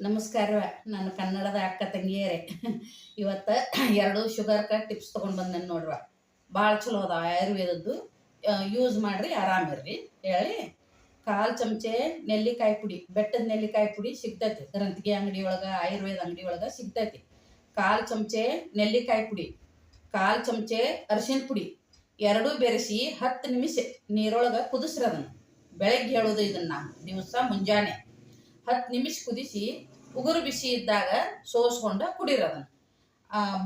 ನಮಸ್ಕಾರ. ನಾನು ಕನ್ನಡದ ಅಕ್ಕ ತಂಗಿಯರೇ. ಇವತ್ತು 2 ಶುಗರ್ ಟಿಪ್ಸ್ ತೊಗೊಂಡು ಬಂದೇನೆ ನೋಡ್ರಿ. ಭಾಳ ಚಲೋ ಅದ ಆಯುರ್ವೇದದ್ದು. ಯೂಸ್ ಮಾಡಿರಿ, ಆರಾಮಿರ್ರಿ ಹೇಳಿ. 1/4 ಚಮಚೆ ನೆಲ್ಲಿಕಾಯಿ ಪುಡಿ, ಬೆಟ್ಟದ ನೆಲ್ಲಿಕಾಯಿ ಪುಡಿ ಸಿಗ್ತೈತಿ ಗ್ರಂಥಿಗೆ ಅಂಗಡಿ ಒಳಗೆ, ಆಯುರ್ವೇದ ಅಂಗಡಿ ಒಳಗೆ ಸಿಗ್ತೈತಿ. 1/4 ಚಮಚೆ ನೆಲ್ಲಿಕಾಯಿ ಪುಡಿ, 1/4 ಚಮಚೆ ಅರಿಶಿನ ಪುಡಿ, ಎರಡೂ ಬೆರೆಸಿ 10 ನಿಮಿಷ ನೀರೊಳಗೆ ಕುದಿಸ್ರಿ. ಅದನ್ನು ಬೆಳಗ್ಗೆ ಹೇಳೋದು ಇದನ್ನು ದಿವಸ ಮುಂಜಾನೆ 10 ನಿಮಿಷ ಕುದಿಸಿ ಉಗುರು ಬಿಸಿ ಇದ್ದಾಗ ಸೋಸ್ಕೊಂಡು ಕುಡೀರಿ. ಅದನ್ನು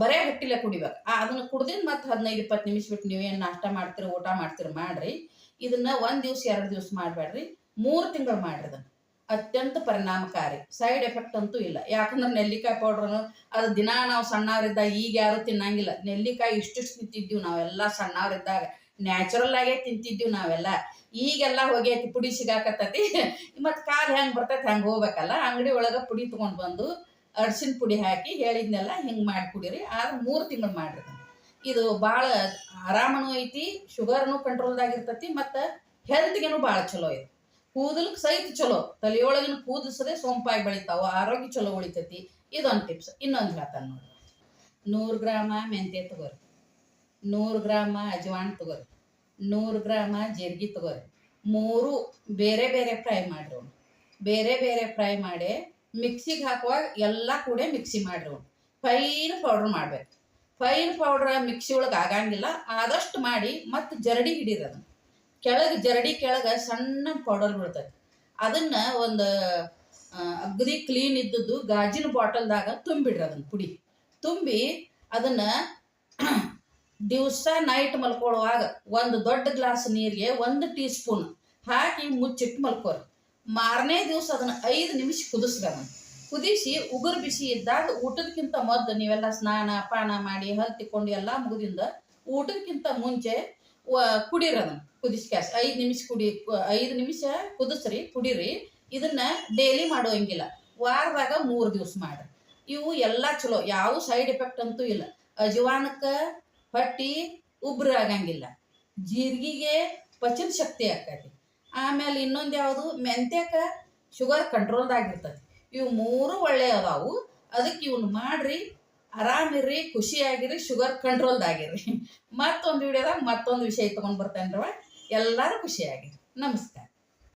ಬರೇ ಹೊಟ್ಟಿಲೆ ಕುಡಿಬೇಕು. ಅದನ್ನು ಕುಡ್ದಿಂದ ಮತ್ತೆ 15-20 ನಿಮಿಷ ಬಿಟ್ಟು ನೀವೇನು ನಾಷ್ಟ ಮಾಡ್ತೀರಿ, ಊಟ ಮಾಡ್ತೀರಿ ಮಾಡ್ರಿ. ಇದನ್ನು 1 ದಿವಸ 2 ದಿವಸ ಮಾಡಬೇಡ್ರಿ, 3 ತಿಂಗಳು ಮಾಡ್ರಿ. ಅದನ್ನು ಅತ್ಯಂತ ಪರಿಣಾಮಕಾರಿ, ಸೈಡ್ ಎಫೆಕ್ಟ್ ಅಂತೂ ಇಲ್ಲ. ಯಾಕಂದ್ರೆ ನೆಲ್ಲಿಕಾಯಿ ಪೌಡ್ರನು ಅದು ದಿನ ನಾವು ಸಣ್ಣವರಿದ್ದಾಗ, ಈಗ ಯಾರು ತಿನ್ನಂಗಿಲ್ಲ. ನೆಲ್ಲಿಕಾಯಿ ಇಷ್ಟಿಷ್ಟು ತಿಂತಿದ್ದೀವಿ ನಾವೆಲ್ಲ ಸಣ್ಣವರಿದ್ದಾಗ, ನ್ಯಾಚುರಲ್ ಆಗೇ ತಿಂತಿದ್ದೀವಿ ನಾವೆಲ್ಲ. ಈಗೆಲ್ಲ ಹೋಗೈತಿ, ಪುಡಿ ಸಿಗಾಕತ್ತೈತಿ. ಮತ್ತು ಕಾಲು ಹೆಂಗೆ ಬರ್ತೈತೆ ಹಂಗೆ ಹೋಗ್ಬೇಕಲ್ಲ. ಅಂಗಡಿ ಒಳಗೆ ಪುಡಿ ತೊಗೊಂಡು ಬಂದು ಅರಿಶಿನ ಪುಡಿ ಹಾಕಿ ಹೇಳಿದ್ನೆಲ್ಲ ಹಿಂಗೆ ಮಾಡಿ ಕುಡೀರಿ. ಆದ್ರೆ 3 ತಿಂಗಳು ಮಾಡ್ರಿ. ಇದು ಭಾಳ ಆರಾಮನೂ ಐತಿ, ಶುಗರ್ನು ಕಂಟ್ರೋಲ್ದಾಗಿರ್ತೈತಿ, ಮತ್ತು ಹೆಲ್ತ್ಗೆನು ಭಾಳ ಚಲೋ ಐತಿ. ಕೂದಲಕ್ಕೆ ಸಹಿತ ಚಲೋ, ತಲೆಯೊಳಗಿನ ಕೂದಲಿಸದೆ ಸೊಂಪಾಗಿ ಬೆಳಿತಾವೆ, ಆರೋಗ್ಯ ಚಲೋ ಉಳಿತೈತಿ. ಇದೊಂದು ಟಿಪ್ಸ್. ಇನ್ನೊಂದು ಹೇಳ್ತಾನೆ ನೋಡಿ. 100 ಗ್ರಾಮ ಮೆಂತ್ಯ ತಗೋರಿ, 100 ಗ್ರಾಮ ಅಜವಾನ್ ತಗೋರಿ, 100 ಗ್ರಾಮ ಜೀರಿಗೆ ತಗೋರಿ. 3 ಬೇರೆ ಬೇರೆ ಫ್ರೈ ಮಾಡ್ರಿ. ಅವ್ನು ಬೇರೆ ಬೇರೆ ಫ್ರೈ ಮಾಡಿ ಮಿಕ್ಸಿಗೆ ಹಾಕುವಾಗ ಎಲ್ಲ ಕೂಡ ಮಿಕ್ಸಿ ಮಾಡ್ರಿ. ಅವ್ನು ಫೈನ್ ಪೌಡ್ರ್ ಮಾಡ್ಬೇಕು. ಫೈನ್ ಪೌಡ್ರ್ ಮಿಕ್ಸಿ ಒಳಗೆ ಆಗಂಗಿಲ್ಲ, ಆದಷ್ಟು ಮಾಡಿ ಮತ್ತು ಜರಡಿ ಹಿಡೀರಿ. ಅದನ್ನು ಕೆಳಗೆ ಜರಡಿ ಕೆಳಗೆ ಸಣ್ಣ ಪೌಡರ್ ಬೀಳ್ತೈತಿ. ಅದನ್ನು ಒಂದು ಅಗದಿ ಕ್ಲೀನ್ ಇದ್ದದ್ದು ಗಾಜಿನ ಬಾಟಲ್ದಾಗ ತುಂಬಿಡ್ರಿ. ಅದನ್ನು ಪುಡಿ ತುಂಬಿ ಅದನ್ನು ದಿವಸ ನೈಟ್ ಮಲ್ಕೊಳ್ಳುವಾಗ 1 ದೊಡ್ಡ ಗ್ಲಾಸ್ ನೀರಿಗೆ 1 ಟೀ ಸ್ಪೂನ್ ಹಾಕಿ ಮುಚ್ಚಿಟ್ಟು ಮಲ್ಕೋರಿ. ಮಾರನೇ ದಿವಸ ಅದನ್ನು 5 ನಿಮಿಷ ಕುದಿಸ್ರಿ. ಅದನ್ನು ಕುದಿಸಿ ಉಗುರು ಬಿಸಿ ಇದ್ದಾಗ ಊಟದಕ್ಕಿಂತ ಮೊದಲು ನೀವೆಲ್ಲ ಸ್ನಾನ ಪಾನ ಮಾಡಿ ಹಲ್ ತಿಕ್ಕೊಂಡು ಎಲ್ಲ ಮುಗಿದಿಂದ ಊಟಕ್ಕಿಂತ ಮುಂಚೆ ಕುಡೀರಿ. ಅದನ್ನು ಕುದಿಸಿ ಕ್ಯಾಸ್ 5 ನಿಮಿಷ 5 ನಿಮಿಷ ಕುದಿಸ್ರಿ, ಕುಡೀರಿ. ಇದನ್ನು ಡೈಲಿ ಮಾಡೋಂಗಿಲ್ಲ, ವಾರದಾಗ 3 ದಿವಸ ಮಾಡಿರಿ. ಇವು ಎಲ್ಲ ಚಲೋ, ಯಾವ ಸೈಡ್ ಎಫೆಕ್ಟ್ ಅಂತೂ ಇಲ್ಲ. ಅಜವಾನಕ್ಕೆ ಹೊಟ್ಟಿ ಉಬ್ರು ಆಗಂಗಿಲ್ಲ, ಜೀರಿಗೆಗೆ ಪಚನ ಶಕ್ತಿ ಆಕೈತಿ. ಆಮೇಲೆ ಇನ್ನೊಂದು ಯಾವುದು, ಮೆಂತ್ಯಕ್ಕೆ ಶುಗರ್ ಕಂಟ್ರೋಲ್ದಾಗಿರ್ತೈತಿ. ಇವು 3 ಒಳ್ಳೆಯ ಅದಾವು. ಅದಕ್ಕೆ ಇವನು ಮಾಡಿರಿ, ಆರಾಮಿರ್ರಿ, ಖುಷಿಯಾಗಿರಿ, ಶುಗರ್ ಕಂಟ್ರೋಲ್ದಾಗಿರ್ರಿ. ಮತ್ತೊಂದು ವಿಡಿಯೋದಾಗ ಮತ್ತೊಂದು ವಿಷಯ ತೊಗೊಂಡು ಬರ್ತೇನೆ. ಎಲ್ಲರೂ ಖುಷಿಯಾಗಿರಿ. ನಮಸ್ಕಾರ.